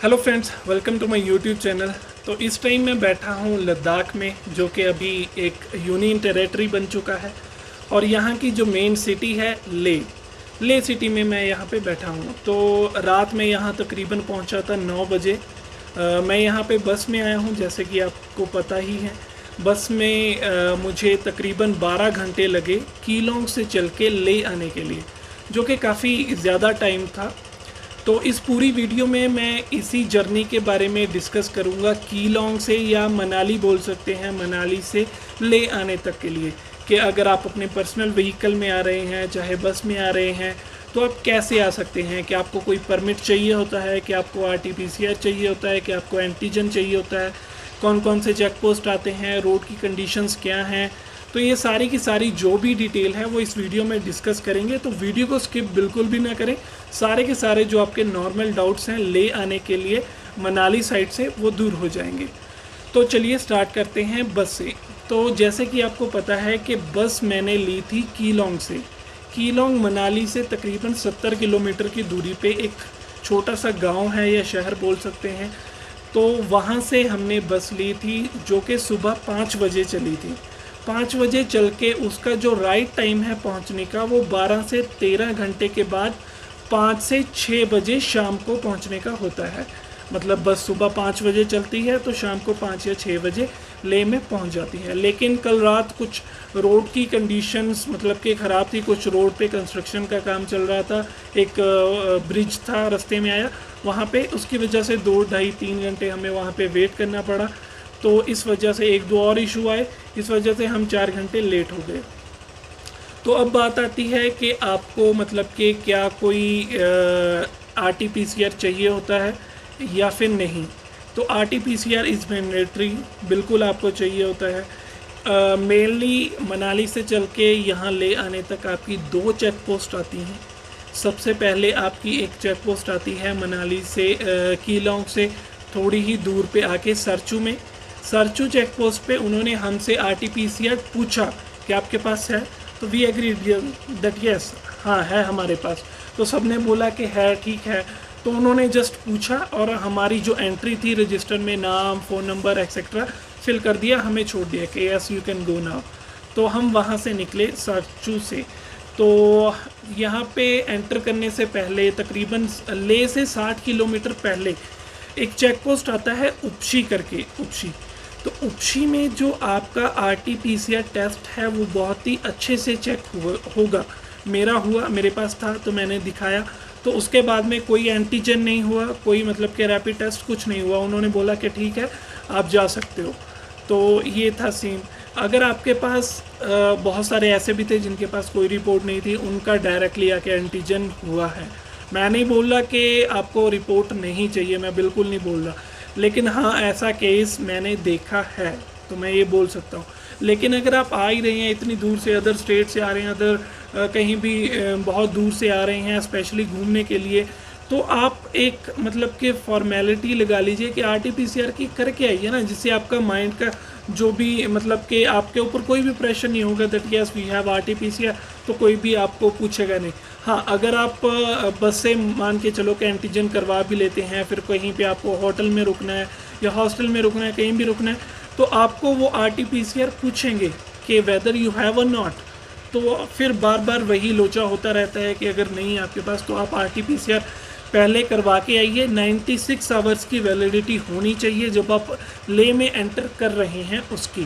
Hello friends, welcome to my YouTube channel. तो इस time मैं बैठा हूँ लद्दाख में, जो कि अभी एक यूनियन टेरेटरी बन चुका है। और यहाँ की जो मेन सिटी है ले सिटी में मैं यहाँ पे बैठा हूँ। तो रात में यहाँ तकरीबन पहुँचा था 9 बजे। मैं यहाँ पे बस में आया हूँ, जैसे कि आपको पता ही है। बस में मुझे तकरीबन 12 घंटे लगे कीलोंग से चल के ले आने के लिए, जो कि काफ़ी ज़्यादा टाइम था। तो इस पूरी वीडियो में मैं इसी जर्नी के बारे में डिस्कस करूंगा, कीलोंग से या मनाली बोल सकते हैं, मनाली से ले आने तक के लिए, कि अगर आप अपने पर्सनल व्हीकल में आ रहे हैं, चाहे बस में आ रहे हैं, तो आप कैसे आ सकते हैं। कि आपको कोई परमिट चाहिए होता है, कि आपको RT-PCR चाहिए होता है, कि आपको एंटीजन चाहिए होता है, कौन कौन से चेक पोस्ट आते हैं, रोड की कंडीशंस क्या हैं। तो ये सारी की सारी जो भी डिटेल है वो इस वीडियो में डिस्कस करेंगे। तो वीडियो को स्किप बिल्कुल भी ना करें। सारे के सारे जो आपके नॉर्मल डाउट्स हैं ले आने के लिए मनाली साइड से, वो दूर हो जाएंगे। तो चलिए स्टार्ट करते हैं बस से। तो जैसे कि आपको पता है कि बस मैंने ली थी कीलोंग से। कीलोंग मनाली से तकरीबन 70 किलोमीटर की दूरी पे एक छोटा सा गांव है या शहर बोल सकते हैं। तो वहाँ से हमने बस ली थी, जो कि सुबह 5 बजे चली थी। 5 बजे चल के उसका जो राइट टाइम है पहुंचने का, वो 12 से 13 घंटे के बाद 5 से 6 बजे शाम को पहुंचने का होता है। मतलब बस सुबह 5 बजे चलती है तो शाम को 5 या 6 बजे ले में पहुंच जाती है। लेकिन कल रात कुछ रोड की कंडीशंस मतलब कि ख़राब थी। कुछ रोड पे कंस्ट्रक्शन का काम चल रहा था, एक ब्रिज था रास्ते में आया वहाँ पे, उसकी वजह से 2, ढाई, 3 घंटे हमें वहाँ पे वेट करना पड़ा। तो इस वजह से 1-2 और इशू आए, इस वजह से हम 4 घंटे लेट हो गए। तो अब बात आती है कि आपको मतलब कि क्या कोई RT-PCR चाहिए होता है या फिर नहीं। तो RT-PCR इज़ मैंडेटरी, बिल्कुल आपको चाहिए होता है। मेनली मनाली से चल के यहाँ ले आने तक आपकी 2 चेक पोस्ट आती हैं। सबसे पहले आपकी एक चेक पोस्ट आती है मनाली से कीलोंग से थोड़ी ही दूर पे आके सरचू में। सरचू चेक पोस्ट पे उन्होंने हमसे RT-PCR पूछा कि आपके पास है। तो वी एग्रीड दैट यस, हाँ है हमारे पास। तो सब ने बोला कि है, ठीक है। तो उन्होंने जस्ट पूछा और हमारी जो एंट्री थी रजिस्टर में, नाम, फ़ोन नंबर एक्सेट्रा फिल कर दिया, हमें छोड़ दिया कि yes you can go now. तो हम वहाँ से निकले सरचू से। तो यहाँ पे एंटर करने से पहले तकरीबन ले से 60 किलोमीटर पहले एक चेक पोस्ट आता है उपशी करके, उपशी। तो उपशी में जो आपका RT-PCR टेस्ट है वो बहुत ही अच्छे से चेक होगा। मेरा हुआ, मेरे पास था तो मैंने दिखाया। तो उसके बाद में कोई एंटीजन नहीं हुआ, कोई मतलब कि रैपिड टेस्ट कुछ नहीं हुआ। उन्होंने बोला कि ठीक है आप जा सकते हो। तो ये था सीन। अगर आपके पास बहुत सारे ऐसे भी थे जिनके पास कोई रिपोर्ट नहीं थी, उनका डायरेक्टली आके एंटीजन हुआ है। मैं नहीं बोल रहा कि आपको रिपोर्ट नहीं चाहिए, मैं बिल्कुल नहीं बोल रहा, लेकिन हाँ ऐसा केस मैंने देखा है तो मैं ये बोल सकता हूँ। लेकिन अगर आप आ ही रहे हैं इतनी दूर से, अदर स्टेट से आ रहे हैं, अदर कहीं भी बहुत दूर से आ रहे हैं स्पेशली घूमने के लिए, तो आप एक मतलब कि फॉर्मेलिटी लगा लीजिए कि RT-PCR की करके आइए ना, जिससे आपका माइंड का जो भी मतलब कि आपके ऊपर कोई भी प्रेशर नहीं होगा that yes we have RT-PCR, तो कोई भी आपको पूछेगा नहीं। हाँ, अगर आप बस से मान के चलो कि एंटीजन करवा भी लेते हैं, फिर कहीं पे आपको होटल में रुकना है या हॉस्टल में रुकना है, कहीं भी रुकना है, तो आपको वो RT-PCR पूछेंगे कि वेदर यू हैव और नॉट। तो फिर बार बार वही लोचा होता रहता है कि अगर नहीं आपके पास तो आप RT-PCR पहले करवा के आइए। 96 आवर्स की वैलिडिटी होनी चाहिए जब आप ले में एंटर कर रहे हैं उसकी।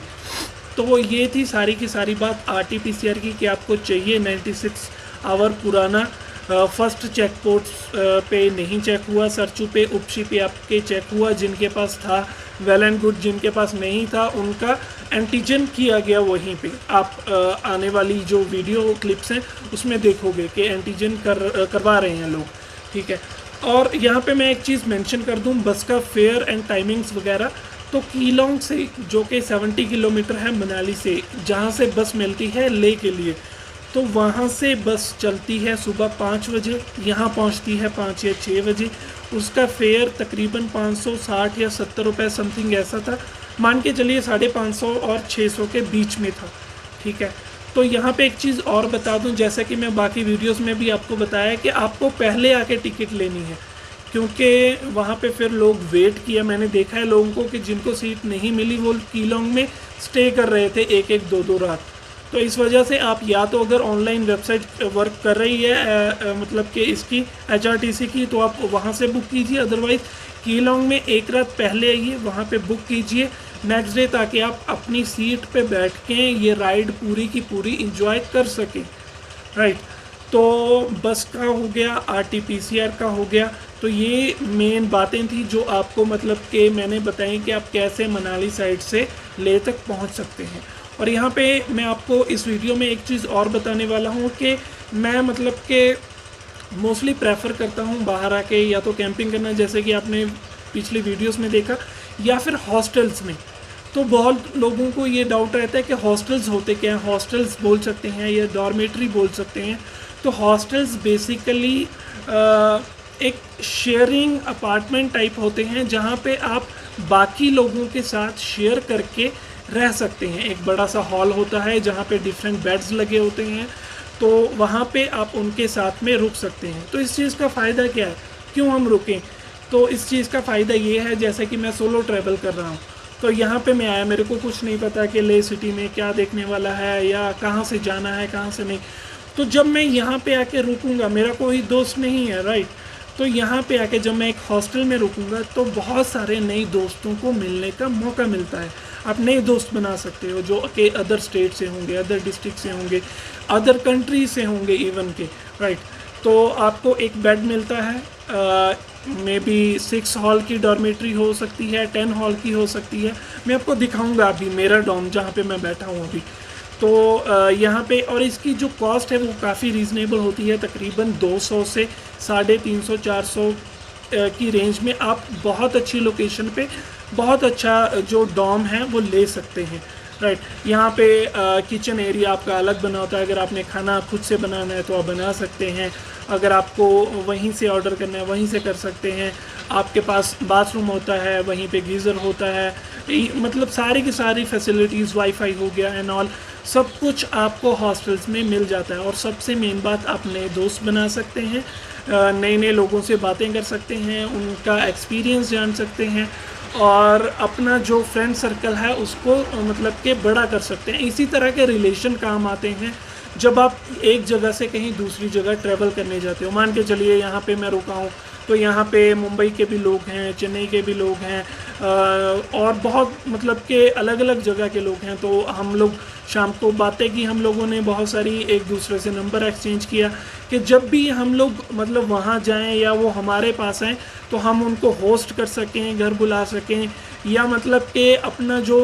तो ये थी सारी की सारी बात RT-PCR की, कि आपको चाहिए 96 आवर पुराना। फर्स्ट चेक पोस्ट पे नहीं चेक हुआ, सरचू पे, उपशी पे आपके चेक हुआ। जिनके पास था वेल एंड गुड, जिनके पास नहीं था उनका एंटीजन किया गया वहीं पे। आप आने वाली जो वीडियो क्लिप्स हैं उसमें देखोगे कि एंटीजन करवा रहे हैं लोग, ठीक है। और यहाँ पे मैं एक चीज़ मेंशन कर दूँ, बस का फेयर एंड टाइमिंग्स वगैरह। तो कीलोंग से, जो कि 70 किलोमीटर है मनाली से, जहाँ से बस मिलती है ले के लिए, तो वहाँ से बस चलती है सुबह 5 बजे, यहाँ पहुँचती है 5 या 6 बजे। उसका फेयर तकरीबन 560 या 70 रुपये समथिंग ऐसा था, मान के चलिए 550 और 600 के बीच में था, ठीक है। तो यहाँ पे एक चीज़ और बता दूँ, जैसा कि मैं बाकी वीडियोस में भी आपको बताया कि आपको पहले आके टिकट लेनी है, क्योंकि वहाँ पे फिर लोग वेट किया, मैंने देखा है लोगों को कि जिनको सीट नहीं मिली वो कीलोंग में स्टे कर रहे थे एक एक दो दो रात। तो इस वजह से आप या तो अगर ऑनलाइन वेबसाइट वर्क कर रही है मतलब कि इसकी HRTC की, तो आप वहाँ से बुक कीजिए, अदरवाइज़ कीलोंग में एक रात पहले आइए, वहाँ पे बुक कीजिए नेक्स्ट डे, ताकि आप अपनी सीट पे बैठ के ये राइड पूरी की पूरी इंजॉय कर सकें। राइट, तो बस का हो गया, RT-PCR का हो गया। तो ये मेन बातें थी जो आपको मतलब कि मैंने बताई कि आप कैसे मनाली साइड से लेह तक पहुंच सकते हैं। और यहाँ पे मैं आपको इस वीडियो में एक चीज़ और बताने वाला हूँ कि मैं मतलब कि मोस्टली प्रेफर करता हूँ बाहर आके या तो कैंपिंग करना, जैसे कि आपने पिछली वीडियोस में देखा, या फिर हॉस्टल्स में। तो बहुत लोगों को ये डाउट रहता है कि हॉस्टल्स होते क्या हैं, हॉस्टल्स बोल सकते हैं या डॉर्मेट्री बोल सकते हैं। तो हॉस्टल्स बेसिकली एक शेयरिंग अपार्टमेंट टाइप होते हैं जहाँ पे आप बाकी लोगों के साथ शेयर करके रह सकते हैं। एक बड़ा सा हॉल होता है जहाँ पे डिफरेंट बेड्स लगे होते हैं, तो वहाँ पे आप उनके साथ में रुक सकते हैं। तो इस चीज़ का फ़ायदा क्या है, क्यों हम रुकें? तो इस चीज़ का फ़ायदा ये है, जैसे कि मैं सोलो ट्रैवल कर रहा हूँ, तो यहाँ पे मैं आया, मेरे को कुछ नहीं पता कि लेह सिटी में क्या देखने वाला है या कहाँ से जाना है कहाँ से नहीं। तो जब मैं यहाँ पे आके रुकूँगा, मेरा कोई दोस्त नहीं है, राइट, तो यहाँ पे आके जब मैं एक हॉस्टल में रुकूँगा तो बहुत सारे नए दोस्तों को मिलने का मौका मिलता है। आप नए दोस्त बना सकते हो जो कि अदर स्टेट से होंगे, अदर डिस्ट्रिक्ट से होंगे, अदर कंट्री से होंगे इवन के, राइट। तो आपको एक बेड मिलता है, मे बी 6 हॉल की डॉर्मेट्री हो सकती है, 10 हॉल की हो सकती है। मैं आपको दिखाऊंगा अभी मेरा डॉर्म जहाँ पे मैं बैठा हूँ अभी। तो यहाँ पे, और इसकी जो कॉस्ट है वो काफ़ी रीज़नेबल होती है, तकरीबन 200 से 350 400 की रेंज में आप बहुत अच्छी लोकेशन पे बहुत अच्छा जो डॉर्म है वो ले सकते हैं, राइट। यहाँ पे किचन एरिया आपका अलग बना होता है, अगर आपने खाना खुद से बनाना है तो आप बना सकते हैं, अगर आपको वहीं से ऑर्डर करना है वहीं से कर सकते हैं। आपके पास बाथरूम होता है, वहीं पे गीज़र होता है, मतलब सारी की सारी फैसिलिटीज़, वाईफाई हो गया एंड ऑल, सब कुछ आपको हॉस्टल्स में मिल जाता है। और सबसे मेन बात, आप नए दोस्त बना सकते हैं, नए नए लोगों से बातें कर सकते हैं, उनका एक्सपीरियंस जान सकते हैं, और अपना जो फ्रेंड सर्कल है उसको मतलब कि बड़ा कर सकते हैं। इसी तरह के रिलेशन काम आते हैं जब आप एक जगह से कहीं दूसरी जगह ट्रैवल करने जाते हो। मान के चलिए यहाँ पे मैं रुका हूँ, तो यहाँ पे मुंबई के भी लोग हैं, चेन्नई के भी लोग हैं, और बहुत मतलब के अलग अलग जगह के लोग हैं। तो हम लोग शाम को बातें की, हम लोगों ने बहुत सारी, एक दूसरे से नंबर एक्सचेंज किया कि जब भी हम लोग मतलब वहाँ जाएं या वो हमारे पास आएँ तो हम उनको होस्ट कर सकें, घर बुला सकें, या मतलब कि अपना जो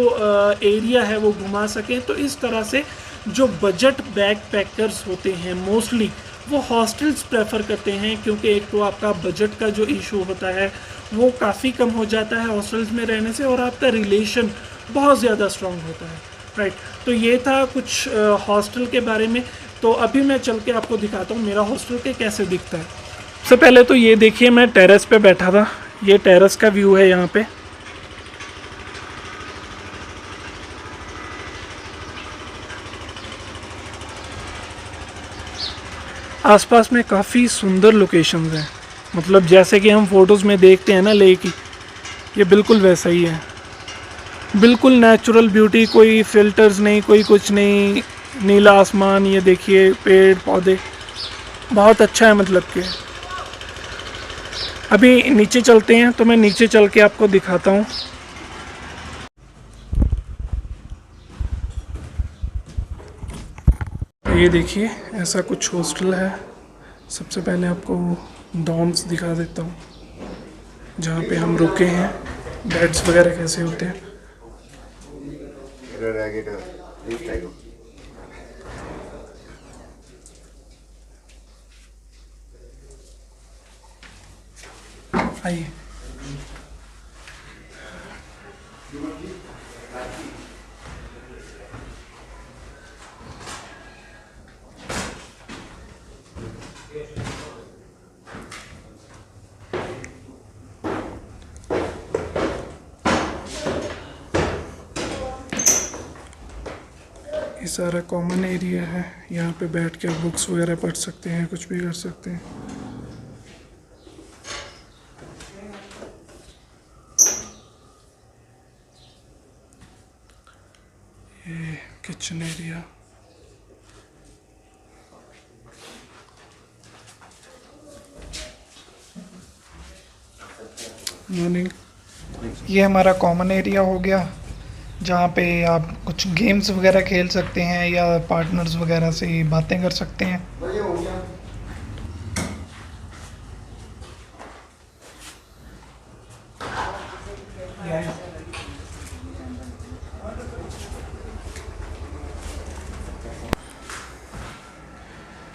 एरिया है वो घुमा सकें। तो इस तरह से जो बजट बैग पैकर्स होते हैं मोस्टली वो हॉस्टल्स प्रेफर करते हैं, क्योंकि एक तो आपका बजट का जो इशू होता है वो काफ़ी कम हो जाता है हॉस्टल्स में रहने से, और आपका रिलेशन बहुत ज़्यादा स्ट्रॉन्ग होता है, राइट। तो ये था कुछ हॉस्टल के बारे में। तो अभी मैं चल के आपको दिखाता हूँ मेरा हॉस्टल के कैसे दिखता है। सबसे पहले तो ये देखिए, मैं टेरेस पे बैठा था, ये टेरेस का व्यू है यहाँ पे। आसपास में काफ़ी सुंदर लोकेशंस हैं, मतलब जैसे कि हम फोटोज़ में देखते हैं ना लेह की, ये बिल्कुल वैसा ही है, बिल्कुल नेचुरल ब्यूटी, कोई फिल्टर्स नहीं, कोई कुछ नहीं, नीला आसमान, ये देखिए पेड़ पौधे, बहुत अच्छा है। मतलब कि अभी नीचे चलते हैं, तो मैं नीचे चल के आपको दिखाता हूँ। ये देखिए ऐसा कुछ हॉस्टल है। सबसे पहले आपको डॉर्म्स दिखा देता हूँ जहाँ पे हम रुके हैं, बेड्स वगैरह कैसे होते हैं। आइए, ये सारा कॉमन एरिया है, यहाँ पे बैठ के बुक्स वगैरह पढ़ सकते हैं, कुछ भी कर सकते हैं। Kitchen area, morning. ये हमारा कॉमन एरिया हो गया जहाँ पे आप कुछ गेम्स वगैरह खेल सकते हैं या पार्टनर्स वगैरह से बातें कर सकते हैं।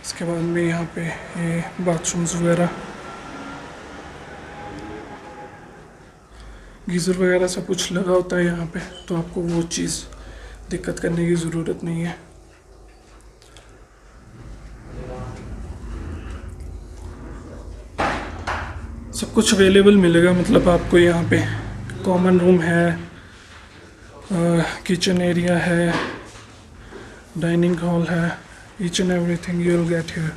इसके बाद में यहाँ पे ये बाथरूम्स वगैरह, गीज़र वगैरह सब कुछ लगा होता है यहाँ पे, तो आपको वो चीज़ दिक्कत करने की ज़रूरत नहीं है। सब कुछ अवेलेबल मिलेगा, मतलब आपको यहाँ पे कॉमन रूम है, किचन एरिया है, डाइनिंग हॉल है, each and everything you will get here.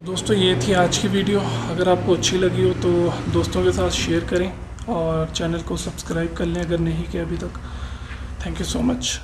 दोस्तों ये थी आज की वीडियो। अगर आपको अच्छी लगी हो तो दोस्तों के साथ शेयर करें और चैनल को सब्सक्राइब कर लें अगर नहीं किया अभी तक। Thank you so much.